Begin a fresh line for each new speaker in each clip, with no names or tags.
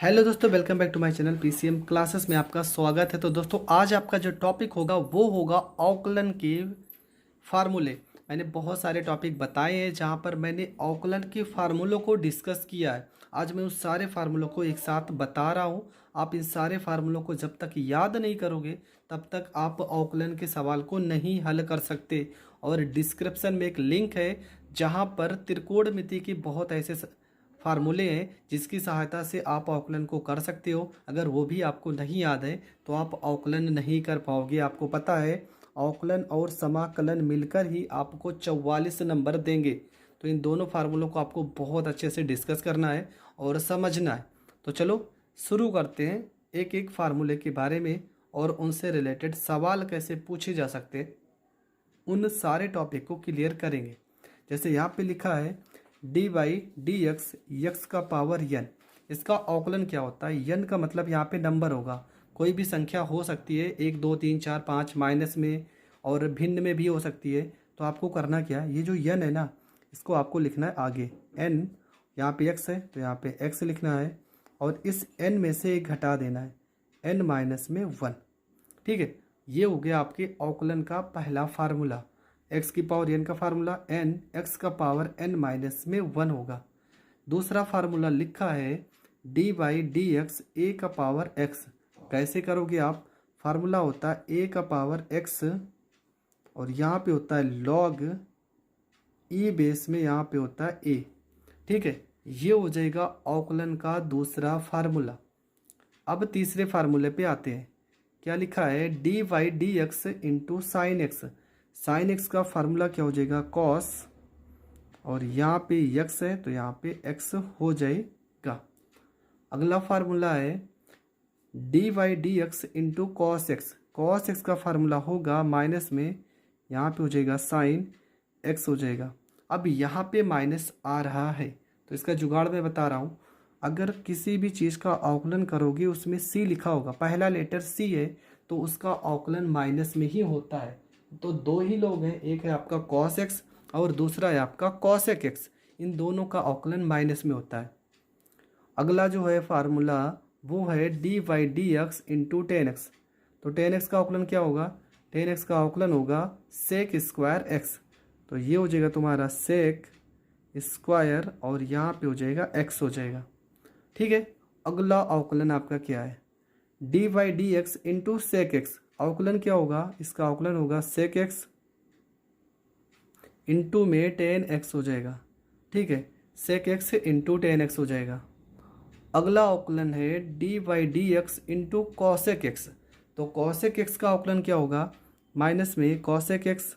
Hello दोस्तों, welcome back to my channel PCM classes में आपका स्वागत है। तो दोस्तों आज आपका जो टॉपिक होगा वो होगा औकलन के फार्मूले। मैंने बहुत सारे टॉपिक बताए हैं जहां पर मैंने औकलन के फार्मूलों को डिस्कस किया है। आज मैं उस सारे फार्मूलों को एक साथ बता रहा हूं। आप इन सारे फार्मूलों को जब तक याद नहीं करोगे तब तक आप औकलन के सवाल को नहीं हल कर सकते। और डिस्क्रिप्शन में एक लिंक है जहाँ पर त्रिकोणमिति के बहुत ऐसे फार्मूले हैं जिसकी सहायता से आप औकलन को कर सकते हो। अगर वो भी आपको नहीं याद है तो आप औकलन नहीं कर पाओगे। आपको पता है औकलन और समाकलन मिलकर ही आपको 44 नंबर देंगे। तो इन दोनों फार्मूलों को आपको बहुत अच्छे से डिस्कस करना है और समझना है। तो चलो शुरू करते हैं एक एक फार्मूले के बारे में और उनसे रिलेटेड सवाल कैसे पूछे जा सकते हैं उन सारे टॉपिक को क्लियर करेंगे। जैसे यहाँ पे लिखा है D by D x x का पावर यन। इसका औकलन क्या होता है? यन का मतलब यहाँ पे नंबर होगा। कोई भी संख्या हो सकती है, 1 2 3 4 5 माइनस में और भिन्न में भी हो सकती है। तो आपको करना क्या है, ये जो यन है ना इसको आपको लिखना है आगे एन। यहाँ पे एक्स है तो यहाँ पे एक्स लिखना है और इस एन में से एक घटा देना है, एन माइनस में 1। ठीक है, ये हो गया आपके औकलन का पहला फार्मूला। एक्स की पावर एन का फार्मूला एन एक्स का पावर एन माइनस में 1 होगा। दूसरा फार्मूला लिखा है डी बाई डी एक्स ए का पावर एक्स। कैसे करोगे आप? फार्मूला होता है ए का पावर एक्स और यहाँ पे होता है लॉग ई बेस में यहाँ पे होता है ए। ठीक है, ये हो जाएगा औकलन का दूसरा फार्मूला। अब तीसरे फार्मूले पे आते हैं। क्या लिखा है? D Y D x into sine x. Sine x का फार्मूला क्या हो जाएगा? कॉस, और यहाँ पे यक्स है तो यहाँ पे एक्स हो जाएगा। अगला फार्मूला है D Y D x into cos x. Cos x का फार्मूला होगा माइनस में, यहाँ पे हो जाएगा साइन एक्स हो जाएगा। अब यहाँ पे माइनस आ रहा है तो इसका जुगाड़ मैं बता रहा हूँ। अगर किसी भी चीज़ का औकलन करोगे उसमें सी लिखा होगा, पहला लेटर सी है तो उसका औकलन माइनस में ही होता है। तो दो ही लोग हैं, एक है आपका कॉस एक्स और दूसरा है आपका कॉसेक एक्स। इन दोनों का औकलन माइनस में होता है। अगला जो है फार्मूला वो है D Y D x into tan x. तो टेन एक्स का औकलन क्या होगा? टेन एक्स का औकलन होगा सेक स्क्वायर एक्स। तो ये हो जाएगा तुम्हारा सेक स्क्वायर और यहाँ पे हो जाएगा एक्स हो जाएगा। ठीक है, अगला औकलन आपका क्या है? D Y D x into sec X. औकलन क्या होगा? इसका औकलन होगा सेक एक्स इंटू में टेन एक्स हो जाएगा। ठीक है, sec X into tan X हो जाएगा। अगला औकलन है D Y D x into cosec X. तो कॉसेक एक्स का औकलन क्या होगा? माइनस में कॉसेक एक्स,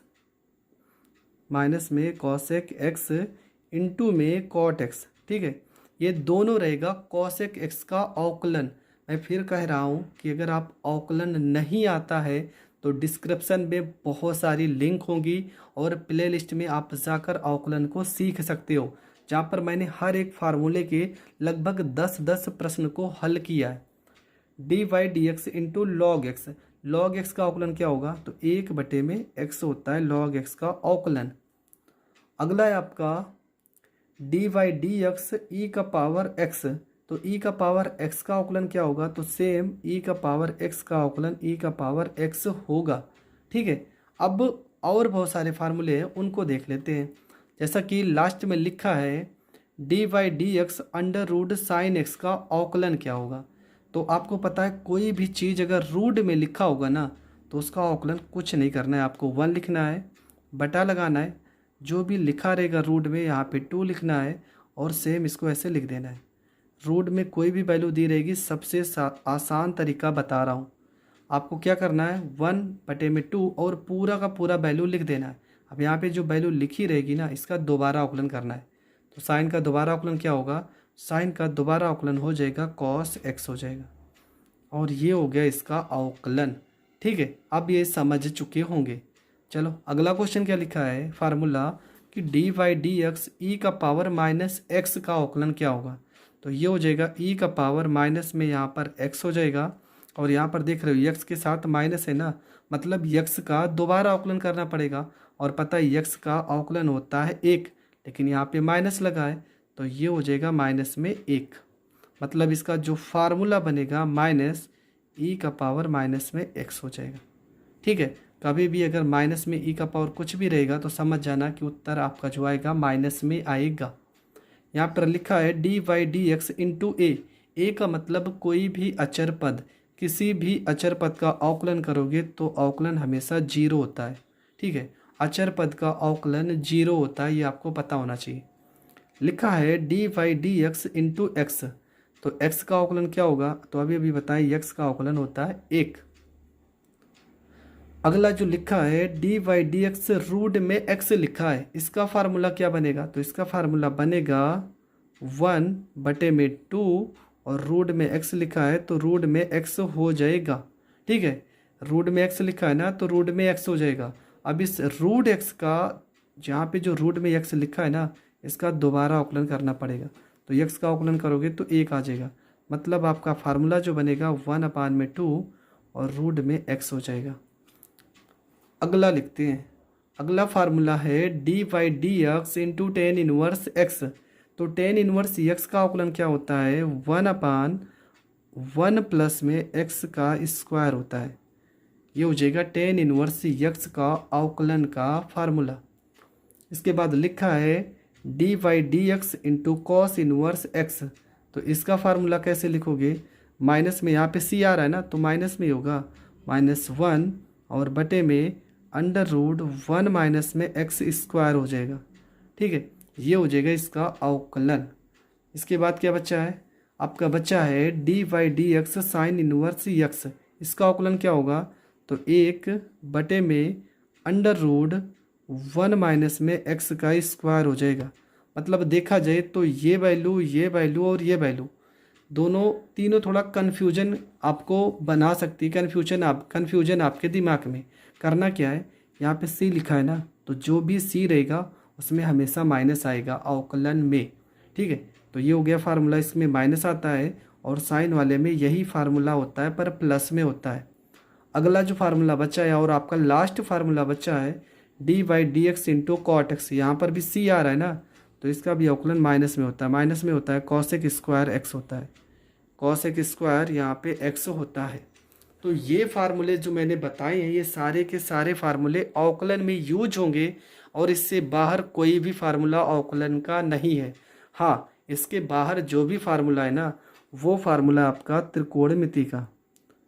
माइनस में कॉसेक एक्स इंटू में कॉट एक्स। ठीक है, ये दोनों रहेगा कॉसेक एक्स का औकलन। मैं फिर कह रहा हूँ कि अगर आप औकलन नहीं आता है तो डिस्क्रिप्शन में बहुत सारी लिंक होंगी और प्ले लिस्ट में आप जाकर औकलन को सीख सकते हो, जहाँ पर मैंने हर एक फार्मूले के लगभग 10 प्रश्न को हल किया है। D Y D x into log x. Log x का औकलन क्या होगा? तो 1/x होता है लॉग एक्स का औकलन। अगला है आपका डी वाई डी एक्स ई का पावर एक्स। तो ई का पावर एक्स का औकलन क्या होगा? तो सेम ई का पावर एक्स का औकलन ई का पावर एक्स होगा। ठीक है, अब और बहुत सारे फार्मूले हैं उनको देख लेते हैं। जैसा कि लास्ट में लिखा है D Y D x under root sine x का औकलन क्या होगा? तो आपको पता है कोई भी चीज़ अगर रूट में लिखा होगा ना तो उसका औकलन कुछ नहीं करना है, आपको 1 लिखना है, बटा लगाना है, जो भी लिखा रहेगा रूट में यहाँ पे 2 लिखना है और सेम इसको ऐसे लिख देना है। रूट में कोई भी वैल्यू दी रहेगी, सबसे आसान तरीका बता रहा हूँ। आपको क्या करना है 1/2 और पूरा का पूरा वैल्यू लिख देना है। अब यहाँ पे जो वैल्यू लिखी रहेगी ना इसका दोबारा आकलन करना है। तो साइन का दोबारा आकलन क्या होगा? साइन का दोबारा आकलन हो जाएगा कॉस एक्स हो जाएगा और ये हो गया इसका आकलन। ठीक है, अब ये समझ चुके होंगे। चलो अगला क्वेश्चन क्या लिखा है फार्मूला कि डी वाई डी एक्स ई का पावर माइनस एक्स का आकलन क्या होगा? तो ये हो जाएगा ई का पावर माइनस में यहाँ पर एक्स हो जाएगा और यहाँ पर देख रहे हो यक्स के साथ माइनस है ना, मतलब यक्स का दोबारा आकलन करना पड़ेगा। और पता है यक्स का आकलन होता है 1, लेकिन यहाँ पे माइनस लगा है तो ये हो जाएगा माइनस में 1। मतलब इसका जो फार्मूला बनेगा माइनस ई का पावर माइनस में एक्स हो जाएगा। ठीक है, कभी भी अगर माइनस में ई का पावर कुछ भी रहेगा तो समझ जाना कि उत्तर आपका जो आएगा माइनस में आएगा। यहाँ पर लिखा है D Y D x into A का मतलब कोई भी अचर पद, किसी भी अचर पद का अवकलन करोगे तो अवकलन हमेशा जीरो होता है। ठीक है, अचर पद का अवकलन जीरो होता है, ये आपको पता होना चाहिए। लिखा है D Y D x into x, तो एक्स का अवकलन क्या होगा, तो अभी बताएं, एक्स का अवकलन होता है 1। अगला जो लिखा है D Y D x root में एक्स लिखा है, इसका फार्मूला क्या बनेगा, तो इसका फार्मूला बनेगा 1/2 और रूट में एक्स लिखा है तो रूट में एक्स हो जाएगा। ठीक है, रूट में एक्स लिखा है ना तो रूट में एक्स हो जाएगा। अब इस रूट एक्स का जहाँ पे जो रूट में एक्स लिखा है ना, इसका दोबारा अवकलन करना पड़ेगा, तो एक्स का अवकलन करोगे तो 1 आ जाएगा। मतलब आपका फार्मूला जो बनेगा 1/2 और रूट में एक्स हो जाएगा। अगला लिखते हैं, अगला फार्मूला है D Y D x into tan inverse x, तो टेन इनवर्स एक्स का अवकलन क्या होता है, 1/1 प्लस में एक्स का स्क्वायर होता है। ये हो जाएगा टेन इनवर्स एक्स का अवकलन का फार्मूला। इसके बाद लिखा है D Y D x into cos inverse x, तो इसका फार्मूला कैसे लिखोगे, माइनस में यहाँ पे सी आ रहा है ना तो माइनस में होगा -1 और बटे में √1 माइनस में एक्स स्क्वायर हो जाएगा। ठीक है, ये हो जाएगा इसका अवकलन। इसके बाद क्या बच्चा है, आपका बच्चा है D Y D x sine inverse x, इसका अवकलन क्या होगा, तो 1/में √1 माइनस में एक्स का स्क्वायर हो जाएगा। मतलब देखा जाए तो ये वैल्यू और ये वैल्यू दोनों तीनों थोड़ा कन्फ्यूजन आपको बना सकती है, कन्फ्यूजन आपके दिमाग में। करना क्या है, यहाँ पे सी लिखा है ना तो जो भी सी रहेगा उसमें हमेशा माइनस आएगा अवकलन में। ठीक है, तो ये हो गया फार्मूला, इसमें माइनस आता है और साइन वाले में यही फार्मूला होता है पर प्लस में होता है। अगला जो फार्मूला बचा है और आपका लास्ट फार्मूला बचा है D Y D x into cot x, यहाँ पर भी सी आ रहा है ना तो इसका भी अवकलन माइनस में होता है, कॉसेक स्क्वायर एक्स होता है, कॉसेक स्क्वायर यहाँ पे एक्स होता है। तो ये फार्मूले जो मैंने बताए हैं ये सारे के सारे फार्मूले अवकलन में यूज होंगे और इससे बाहर कोई भी फार्मूला अवकलन का नहीं है। हाँ, इसके बाहर जो भी फार्मूला है ना वो फार्मूला आपका त्रिकोणमिति का।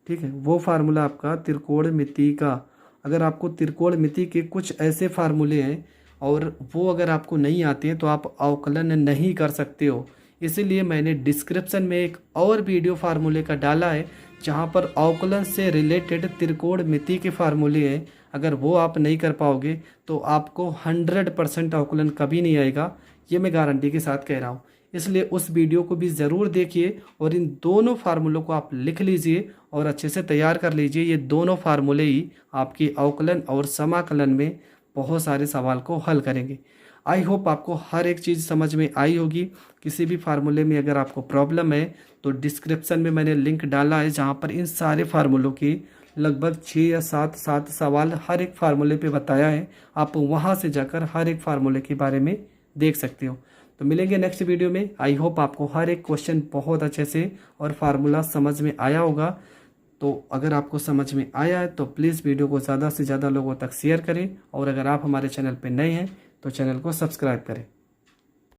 ठीक है, वो फार्मूला आपका त्रिकोणमिति का। अगर आपको त्रिकोणमिति के कुछ ऐसे फार्मूले हैं और वो अगर आपको नहीं आते हैं तो आप अवकलन नहीं कर सकते हो। इसीलिए मैंने डिस्क्रिप्शन में एक और वीडियो फार्मूले का डाला है जहाँ पर अवकलन से रिलेटेड त्रिकोणमिति के फार्मूले हैं। अगर वो आप नहीं कर पाओगे तो आपको 100% अवकलन कभी नहीं आएगा, ये मैं गारंटी के साथ कह रहा हूँ। इसलिए उस वीडियो को भी ज़रूर देखिए और इन दोनों फार्मूलों को आप लिख लीजिए और अच्छे से तैयार कर लीजिए। ये दोनों फार्मूले ही आपकी अवकलन और समाकलन में बहुत सारे सवाल को हल करेंगे। आई होप आपको हर एक चीज़ समझ में आई होगी। किसी भी फार्मूले में अगर आपको प्रॉब्लम है तो डिस्क्रिप्शन में मैंने लिंक डाला है जहाँ पर इन सारे फार्मूलों की लगभग 6 या 7 सवाल हर एक फार्मूले पे बताया है। आप वहाँ से जाकर हर एक फार्मूले के बारे में देख सकते हो। तो मिलेंगे नेक्स्ट वीडियो में। आई होप आपको हर एक क्वेश्चन बहुत अच्छे से और फार्मूला समझ में आया होगा। तो अगर आपको समझ में आया है तो प्लीज़ वीडियो को ज़्यादा से ज़्यादा लोगों तक शेयर करें और अगर आप हमारे चैनल पर नए हैं तो चैनल को सब्सक्राइब करें।